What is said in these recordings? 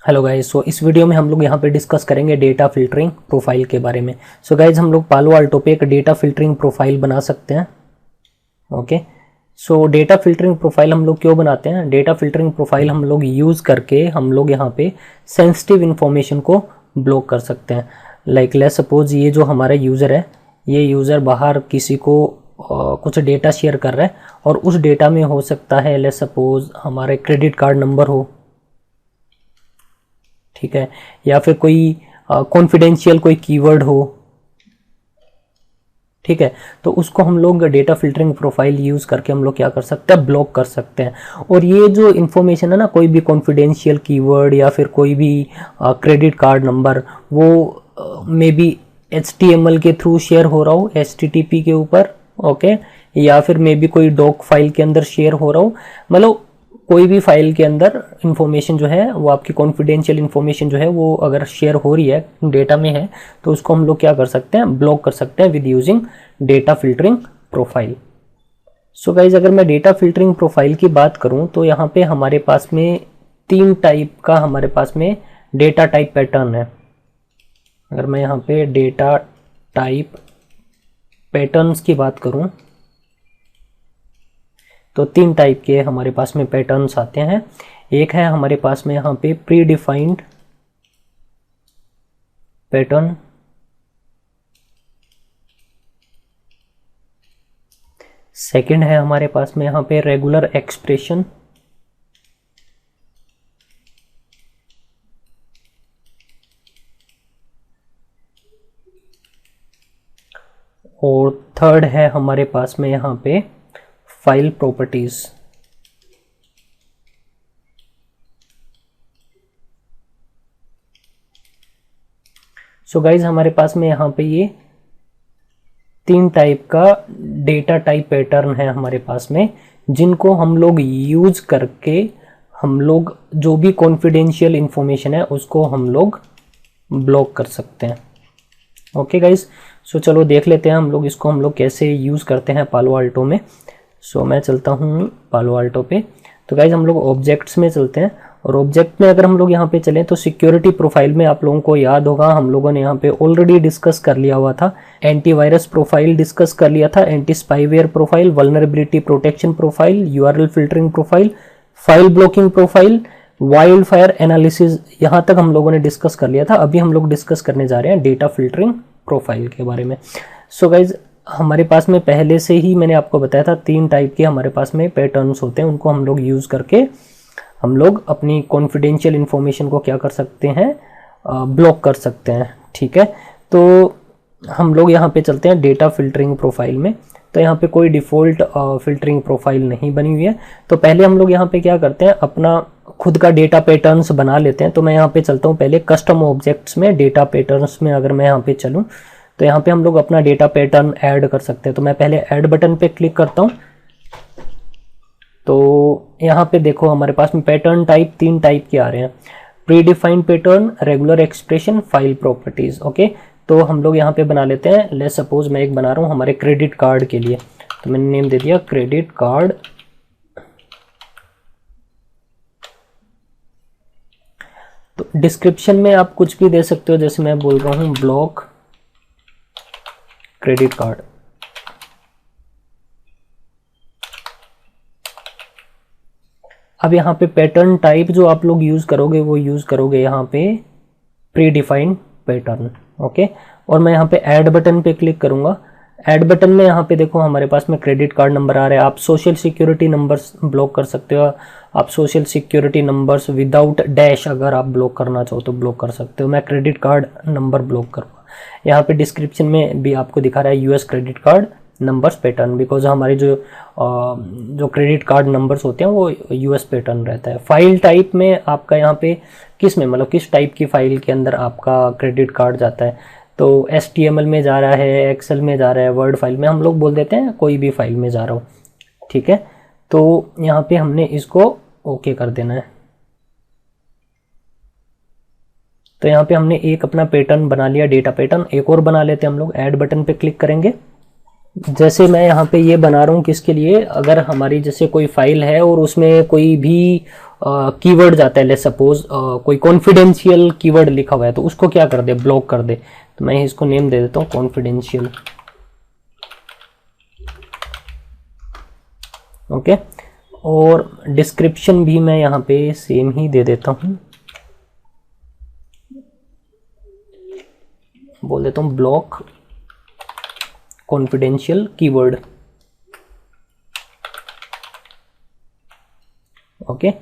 Hello guys. सो इस video में हम लोग यहाँ पे डिस्कस करेंगे डेटा फिल्टरिंग प्रोफाइल के बारे में। सो गाइज हम लोग पालो अल्टो पे एक डेटा फिल्टरिंग प्रोफाइल बना सकते हैं। ओके, सो डेटा फिल्टरिंग प्रोफाइल हम लोग क्यों बनाते हैं? डेटा फिल्टरिंग प्रोफाइल हम लोग यूज़ करके हम लोग यहाँ पे सेंसिटिव इन्फॉर्मेशन को ब्लॉक कर सकते हैं। लाइक लेट्स सपोज ये जो हमारा यूज़र है, ये यूज़र बाहर किसी को कुछ डेटा शेयर कर रहा है और उस डेटा में हो सकता है लेट्स सपोज हमारे क्रेडिट कार्ड नंबर हो, ठीक है, या फिर कोई कॉन्फिडेंशियल कोई कीवर्ड हो, ठीक है। तो उसको हम लोग डेटा फिल्टरिंग प्रोफाइल यूज करके हम लोग क्या कर सकते हैं, ब्लॉक कर सकते हैं। और ये जो इन्फॉर्मेशन है ना, कोई भी कॉन्फिडेंशियल कीवर्ड या फिर कोई भी क्रेडिट कार्ड नंबर, वो मे बी HTML के थ्रू शेयर हो रहा हो, HTTP के ऊपर, ओके, या फिर मे बी कोई डॉक फाइल के अंदर शेयर हो रहा हो, मतलब कोई भी फाइल के अंदर इंफॉर्मेशन जो है वो आपकी कॉन्फिडेंशियल इंफॉर्मेशन जो है वो अगर शेयर हो रही है, डेटा में है, तो उसको हम लोग क्या कर सकते हैं, ब्लॉक कर सकते हैं with using data filtering profile. So guys अगर मैं डेटा फिल्टरिंग प्रोफाइल की बात करूं तो यहाँ पे हमारे पास में 3 टाइप का हमारे पास में डेटा टाइप पैटर्न है। अगर मैं यहाँ पे डेटा टाइप पैटर्न्स की बात करूं तो 3 टाइप के हमारे पास में पैटर्न्स आते हैं। एक है हमारे पास में यहाँ पे प्री डिफाइंड पैटर्न, सेकंड है हमारे पास में यहाँ पे रेगुलर एक्सप्रेशन, और थर्ड है हमारे पास में यहाँ पे फाइल प्रॉपर्टीज। सो गाइज हमारे पास में यहाँ पे ये 3 टाइप का डेटा टाइप पैटर्न है हमारे पास में, जिनको हम लोग यूज करके हम लोग जो भी कॉन्फिडेंशियल इंफॉर्मेशन है उसको हम लोग ब्लॉक कर सकते हैं। ओके गाइज, सो चलो देख लेते हैं हम लोग इसको हम लोग कैसे यूज करते हैं पालो अल्टो में। सो मैं चलता हूँ पालो अल्टो पे। तो गाइज हम लोग ऑब्जेक्ट्स में चलते हैं, और ऑब्जेक्ट में अगर हम लोग यहाँ पे चलें तो सिक्योरिटी प्रोफाइल में आप लोगों को याद होगा हम लोगों ने यहाँ पे ऑलरेडी डिस्कस कर लिया हुआ था। एंटीवायरस प्रोफाइल डिस्कस कर लिया था, anti spyware profile, vulnerability protection profile, URL filtering profile, file blocking profile, wild fire analysis, यहाँ तक हम लोगों ने डिस्कस कर लिया था। अभी हम लोग डिस्कस करने जा रहे हैं डेटा फिल्टरिंग प्रोफाइल के बारे में। सो गाइज हमारे पास में पहले से ही मैंने आपको बताया था 3 टाइप के हमारे पास में पैटर्न्स होते हैं, उनको हम लोग यूज़ करके हम लोग अपनी कॉन्फिडेंशियल इन्फॉर्मेशन को क्या कर सकते हैं, ब्लॉक कर सकते हैं, ठीक है। तो हम लोग यहाँ पे चलते हैं डेटा फिल्टरिंग प्रोफाइल में। तो यहाँ पे कोई डिफ़ॉल्ट फिल्टरिंग प्रोफाइल नहीं बनी हुई है। तो पहले हम लोग यहाँ पे क्या करते हैं, अपना खुद का डेटा पैटर्न्स बना लेते हैं। तो मैं यहाँ पे चलता हूँ पहले कस्टम ऑब्जेक्ट्स में, डेटा पैटर्न्स में अगर मैं यहाँ पे चलूँ तो यहाँ पे हम लोग अपना डेटा पैटर्न ऐड कर सकते हैं। तो मैं पहले ऐड बटन पे क्लिक करता हूँ। तो यहाँ पे देखो हमारे पास में पैटर्न टाइप 3 टाइप के आ रहे हैं, pre defined pattern, regular expression, file properties. Okay, तो हम लोग यहाँ पे बना लेते हैं। लेट्स सपोज मैं एक बना रहा हूँ हमारे क्रेडिट कार्ड के लिए, तो मैंने नेम दे दिया क्रेडिट कार्ड। तो डिस्क्रिप्शन में आप कुछ भी दे सकते हो, जैसे मैं बोल रहा हूँ ब्लॉक क्रेडिट कार्ड। अब यहाँ पे पैटर्न टाइप जो आप लोग यूज करोगे वो यूज करोगे यहाँ पे प्री डिफाइंड पैटर्न। ओके, और मैं यहाँ पे ऐड बटन पे क्लिक करूंगा। ऐड बटन में यहाँ पे देखो हमारे पास में क्रेडिट कार्ड नंबर आ रहे हैं। आप सोशल सिक्योरिटी नंबर्स ब्लॉक कर सकते हो। आप social security numbers without dash अगर आप ब्लॉक करना चाहो तो ब्लॉक कर सकते हो। मैं क्रेडिट कार्ड नंबर ब्लॉक करूँगा। यहाँ पे डिस्क्रिप्शन में भी आपको दिखा रहा है US credit card numbers pattern, because हमारे जो क्रेडिट कार्ड नंबर्स होते हैं वो यूएस पैटर्न रहता है। फाइल टाइप में आपका यहाँ पे किस में, मतलब किस टाइप की फाइल के अंदर आपका क्रेडिट कार्ड जाता है, तो HTML में जा रहा है, एक्सेल में जा रहा है, वर्ड फाइल में, हम लोग बोल देते हैं कोई भी फाइल में जा रहा हो, ठीक है। तो यहाँ पे हमने इसको ओके कर देना है। तो यहाँ पे हमने एक अपना पैटर्न बना लिया, डेटा पैटर्न। एक और बना लेते हैं हम लोग, ऐड बटन पे क्लिक करेंगे। जैसे मैं यहाँ पे ये बना रहा हूँ किसके लिए, अगर हमारी जैसे कोई फाइल है और उसमें कोई भी कीवर्ड जाता है, लेट्स सपोज कोई कॉन्फिडेंशियल कीवर्ड लिखा हुआ है, तो उसको क्या कर दे, ब्लॉक कर दे। तो मैं इसको नेम दे देता हूँ कॉन्फिडेंशियल। ओके, और डिस्क्रिप्शन भी मैं यहाँ पे सेम ही दे देता हूँ, बोल देता हूँ ब्लॉक कॉन्फिडेंशियल कीवर्ड। ओके,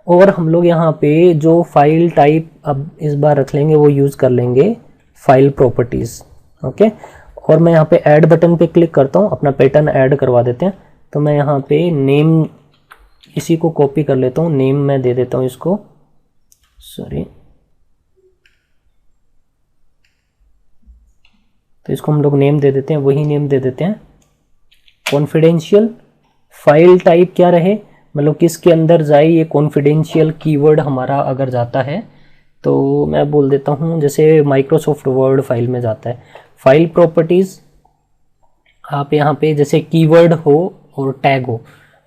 और हम लोग यहाँ पे जो फाइल टाइप अब इस बार रख लेंगे वो यूज कर लेंगे फाइल प्रॉपर्टीज। ओके, और मैं यहाँ पे ऐड बटन पे क्लिक करता हूँ, अपना पैटर्न ऐड करवा देते हैं। तो मैं यहाँ पे नेम, इसी को कॉपी कर लेता हूँ, नेम मैं दे देता हूँ इसको, सॉरी, तो इसको हम लोग नेम दे देते हैं, वही नेम दे देते हैं कॉन्फिडेंशियल। फाइल टाइप क्या रहे, मतलब किसके अंदर जाए ये कॉन्फिडेंशियल कीवर्ड हमारा अगर जाता है, तो मैं बोल देता हूँ जैसे माइक्रोसॉफ्ट वर्ड फाइल में जाता है। फाइल प्रॉपर्टीज आप यहाँ पे जैसे कीवर्ड हो और टैग हो,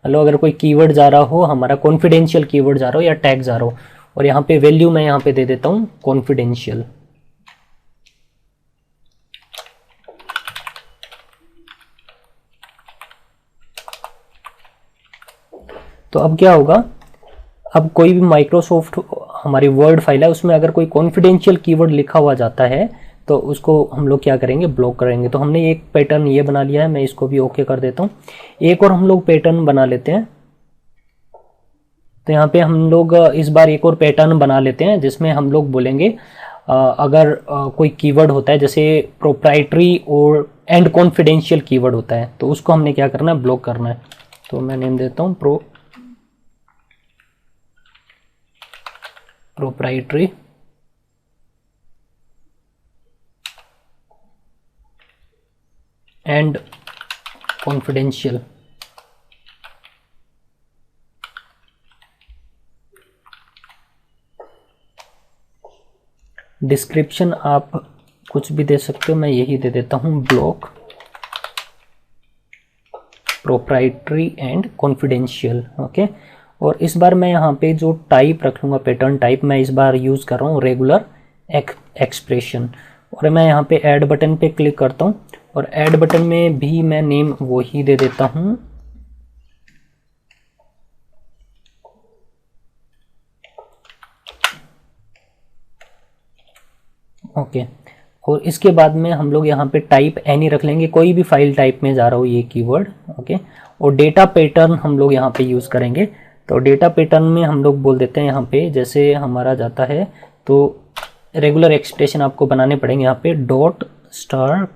मतलब अगर कोई कीवर्ड जा रहा हो, हमारा कॉन्फिडेंशियल कीवर्ड जा रहा हो या टैग जा रहा हो, और यहाँ पे वैल्यू मैं यहाँ पे दे देता हूँ कॉन्फिडेंशियल। तो अब क्या होगा, अब कोई भी माइक्रोसॉफ्ट हमारी वर्ड फाइल है उसमें अगर कोई कॉन्फिडेंशियल कीवर्ड लिखा हुआ जाता है तो उसको हम लोग क्या करेंगे, ब्लॉक करेंगे। तो हमने एक पैटर्न ये बना लिया है, मैं इसको भी ओके कर देता हूँ। एक और हम लोग पैटर्न बना लेते हैं, तो यहाँ पे हम लोग इस बार एक और पैटर्न बना लेते हैं जिसमें हम लोग बोलेंगे अगर कोई कीवर्ड होता है जैसे प्रोप्राइटरी और एंड कॉन्फिडेंशियल कीवर्ड होता है, तो उसको हमने क्या करना है, ब्लॉक करना है। तो मैं नेम देता हूँ प्रोप्राइटरी एंड कॉन्फिडेंशियल। डिस्क्रिप्शन आप कुछ भी दे सकते हो, मैं यही दे देता हूँ block proprietary and confidential. Okay, और इस बार मैं यहाँ पे जो टाइप रख लूँगा, पैटर्न टाइप, मैं इस बार यूज़ कर रहा हूँ रेगुलर एक्सप्रेशन। और मैं यहाँ पे ऐड बटन पे क्लिक करता हूँ, और ऐड बटन में भी मैं नेम वही दे देता हूँ ओके। और इसके बाद में हम लोग यहाँ पे टाइप एनी रख लेंगे, कोई भी फाइल टाइप में जा रहा हो ये कीवर्ड। ओके, और डेटा पैटर्न हम लोग यहाँ पे यूज़ करेंगे। तो डेटा पैटर्न में हम लोग बोल देते हैं यहाँ पे जैसे हमारा जाता है, तो रेगुलर एक्सप्रेशन आपको बनाने पड़ेंगे यहाँ पे डॉट स्टार,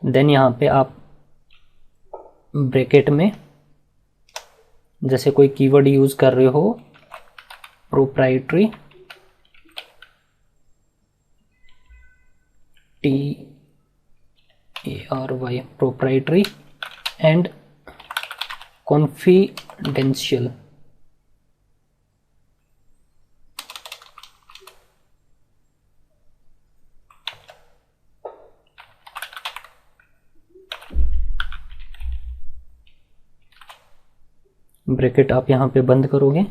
देन यहाँ पे आप ब्रैकेट में जैसे कोई कीवर्ड यूज़ कर रहे हो proprietary TARY proprietary and confidential. Bracket आप यहाँ पे बंद करोगे,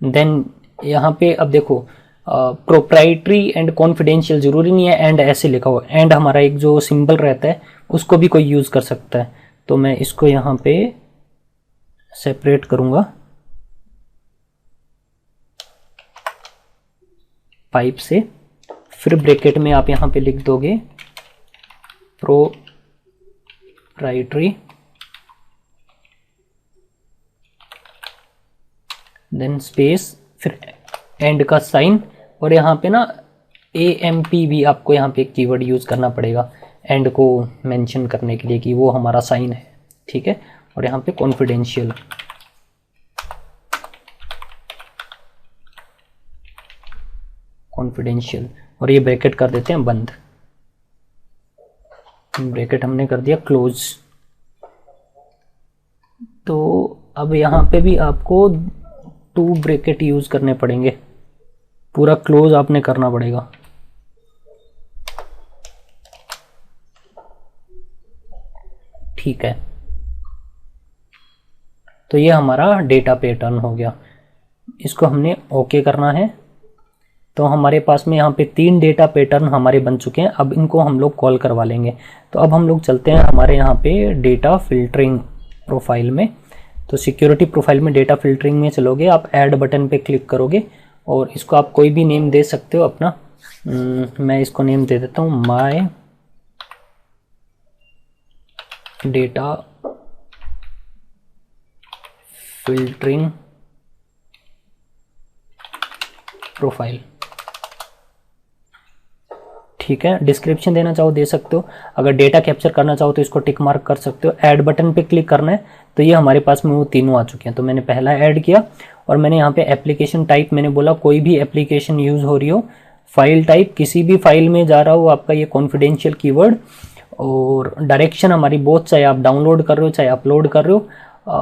देन यहाँ पे अब देखो प्रोप्राइटरी एंड कॉन्फिडेंशियल जरूरी नहीं है एंड ऐसे लिखा हुआ, एंड हमारा एक जो सिंबल रहता है उसको भी कोई यूज़ कर सकता है। तो मैं इसको यहाँ पे सेपरेट करूँगा पाइप से, फिर ब्रैकेट में आप यहाँ पे लिख दोगे प्रोप्राइटरी देन स्पेस, फिर एंड का साइन, और यहाँ पे ना AMP भी आपको यहाँ पे एक कीवर्ड यूज़ करना पड़ेगा एंड को मेंशन करने के लिए कि वो हमारा साइन है, ठीक है। और यहाँ पे कॉन्फिडेंशियल, और ये ब्रैकेट कर देते हैं बंद। ब्रैकेट हमने कर दिया क्लोज। तो अब यहाँ पे भी आपको 2 ब्रैकेट यूज़ करने पड़ेंगे, पूरा क्लोज आपने करना पड़ेगा। ठीक है, तो ये हमारा डेटा पैटर्न हो गया, इसको हमने ओके करना है। तो हमारे पास में यहाँ पे 3 डेटा पैटर्न हमारे बन चुके हैं, अब इनको हम लोग कॉल करवा लेंगे। तो अब हम लोग चलते हैं हमारे यहाँ पे डेटा फिल्टरिंग प्रोफाइल में। तो सिक्योरिटी प्रोफाइल में डेटा फिल्टरिंग में चलोगे, आप ऐड बटन पे क्लिक करोगे और इसको आप कोई भी नेम दे सकते हो अपना। मैं इसको नेम दे देता हूँ माय डेटा फिल्टरिंग प्रोफाइल, ठीक है। डिस्क्रिप्शन देना चाहो दे सकते हो, अगर डेटा कैप्चर करना चाहो तो इसको टिक मार्क कर सकते हो। ऐड बटन पे क्लिक करना है, तो ये हमारे पास में वो तीनों आ चुके हैं। तो मैंने पहला ऐड किया और मैंने यहाँ पे एप्लीकेशन टाइप मैंने बोला कोई भी एप्लीकेशन यूज हो रही हो, फाइल टाइप किसी भी फाइल में जा रहा हो आपका ये कॉन्फिडेंशियल कीवर्ड, और डायरेक्शन हमारी बोथ, चाहे आप डाउनलोड कर रहे हो चाहे अपलोड कर रहे हो।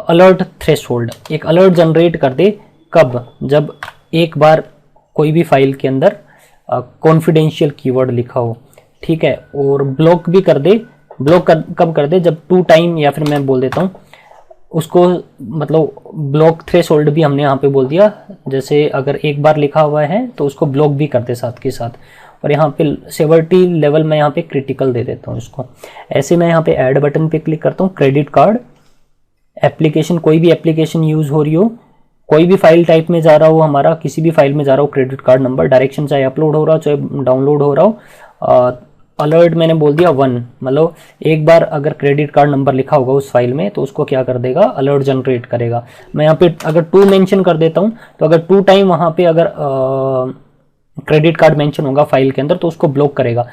अलर्ट थ्रेशोल्ड, एक अलर्ट जनरेट कर दे कब, जब एक बार कोई भी फाइल के अंदर कॉन्फिडेंशियल कीवर्ड लिखा हो, ठीक है। और ब्लॉक भी कर दे, ब्लॉक कब कर दे, जब 2 टाइम, या फिर मैं बोल देता हूँ उसको, मतलब ब्लॉक थ्रेशोल्ड भी हमने यहाँ पे बोल दिया, जैसे अगर एक बार लिखा हुआ है तो उसको ब्लॉक भी कर दे साथ के साथ। और यहाँ पे सेवर्टी लेवल मैं यहाँ पे क्रिटिकल दे देता हूँ इसको। ऐसे मैं यहाँ पे ऐड बटन पे क्लिक करता हूँ, क्रेडिट कार्ड एप्लीकेशन, कोई भी एप्लीकेशन यूज हो रही हो, कोई भी फाइल टाइप में जा रहा हो हमारा, किसी भी फाइल में जा रहा हो, क्रेडिट कार्ड नंबर, डायरेक्शन चाहे अपलोड हो रहा हो चाहे डाउनलोड हो रहा हो। अलर्ट मैंने बोल दिया 1, मतलब एक बार अगर क्रेडिट कार्ड नंबर लिखा होगा उस फाइल में तो उसको क्या कर देगा, अलर्ट जनरेट करेगा। मैं यहाँ पे अगर 2 मेंशन कर देता हूँ, तो अगर 2 टाइम वहाँ पे अगर क्रेडिट कार्ड मेंशन होगा फाइल के अंदर तो उसको ब्लॉक करेगा।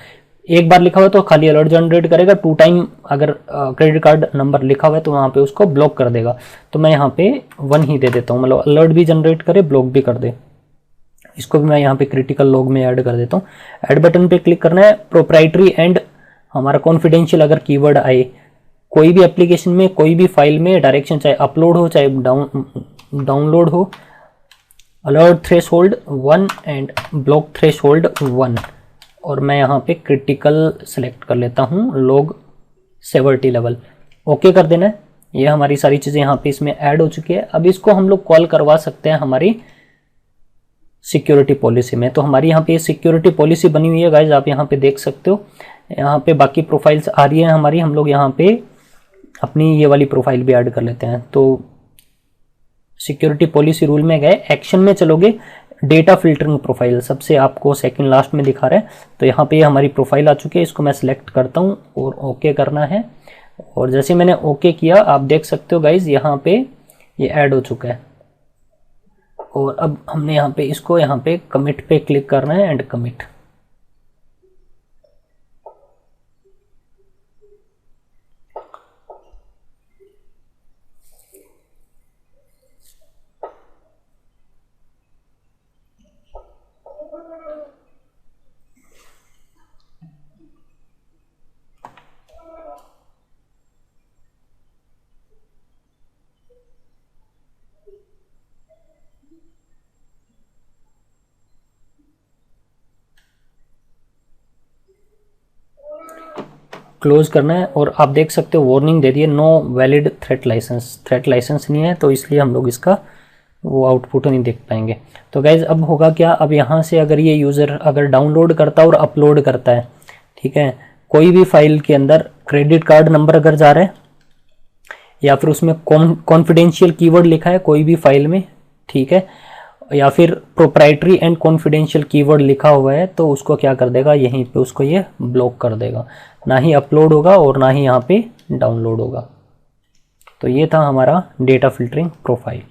एक बार लिखा हुआ तो खाली अलर्ट जनरेट करेगा, 2 टाइम अगर क्रेडिट कार्ड नंबर लिखा हुआ है तो वहाँ पे उसको ब्लॉक कर देगा। तो मैं यहाँ पे 1 ही दे देता हूँ, मतलब अलर्ट भी जनरेट करे ब्लॉक भी कर दे। इसको भी मैं यहाँ पे क्रिटिकल लॉग में ऐड कर देता हूँ। ऐड बटन पे क्लिक करना है, प्रोप्राइटरी एंड हमारा कॉन्फिडेंशियल अगर कीवर्ड आए कोई भी एप्लीकेशन में, कोई भी फाइल में, डायरेक्शन चाहे अपलोड हो चाहे डाउनलोड हो, alert threshold 1 and block threshold 1। और मैं यहाँ पे क्रिटिकल सेलेक्ट कर लेता हूँ, लॉग सेवर्टी लेवल, ओके कर देना है। ये हमारी सारी चीज़ें यहाँ पे इसमें ऐड हो चुकी है। अब इसको हम लोग कॉल करवा सकते हैं हमारी सिक्योरिटी पॉलिसी में। तो हमारी यहाँ पे सिक्योरिटी पॉलिसी बनी हुई है गाइज, आप यहाँ पे देख सकते हो। यहाँ पे बाकी प्रोफाइल्स आ रही है हमारी, हम लोग यहाँ पे अपनी ये वाली प्रोफाइल भी ऐड कर लेते हैं। तो सिक्योरिटी पॉलिसी रूल में गए, एक्शन में चलोगे, डेटा फिल्टरिंग प्रोफाइल सबसे आपको सेकंड लास्ट में दिखा रहा है। तो यहाँ पे हमारी प्रोफाइल आ चुकी है, इसको मैं सिलेक्ट करता हूँ और ओके करना है। और जैसे मैंने ओके किया आप देख सकते हो गाइज यहाँ पे ये ऐड हो चुका है। और अब हमने यहाँ पे इसको यहाँ पे कमिट पे क्लिक करना है एंड कमिट। क्लोज करना है और आप देख सकते हो वार्निंग दे दी है, नो वैलिड थ्रेट लाइसेंस नहीं है, तो इसलिए हम लोग इसका वो आउटपुट नहीं देख पाएंगे। तो गाइज अब होगा क्या, अब यहाँ से अगर ये यूज़र अगर डाउनलोड करता है और अपलोड करता है, ठीक है, कोई भी फाइल के अंदर क्रेडिट कार्ड नंबर अगर जा रहा है या फिर उसमें कॉन्फिडेंशियल कीवर्ड लिखा है कोई भी फाइल में, ठीक है, या फिर प्रोप्राइटरी एंड कॉन्फिडेंशियल कीवर्ड लिखा हुआ है, तो उसको क्या कर देगा, यहीं पे उसको ये ब्लॉक कर देगा, ना ही अपलोड होगा और ना ही यहाँ पे डाउनलोड होगा। तो ये था हमारा डेटा फिल्टरिंग प्रोफाइल।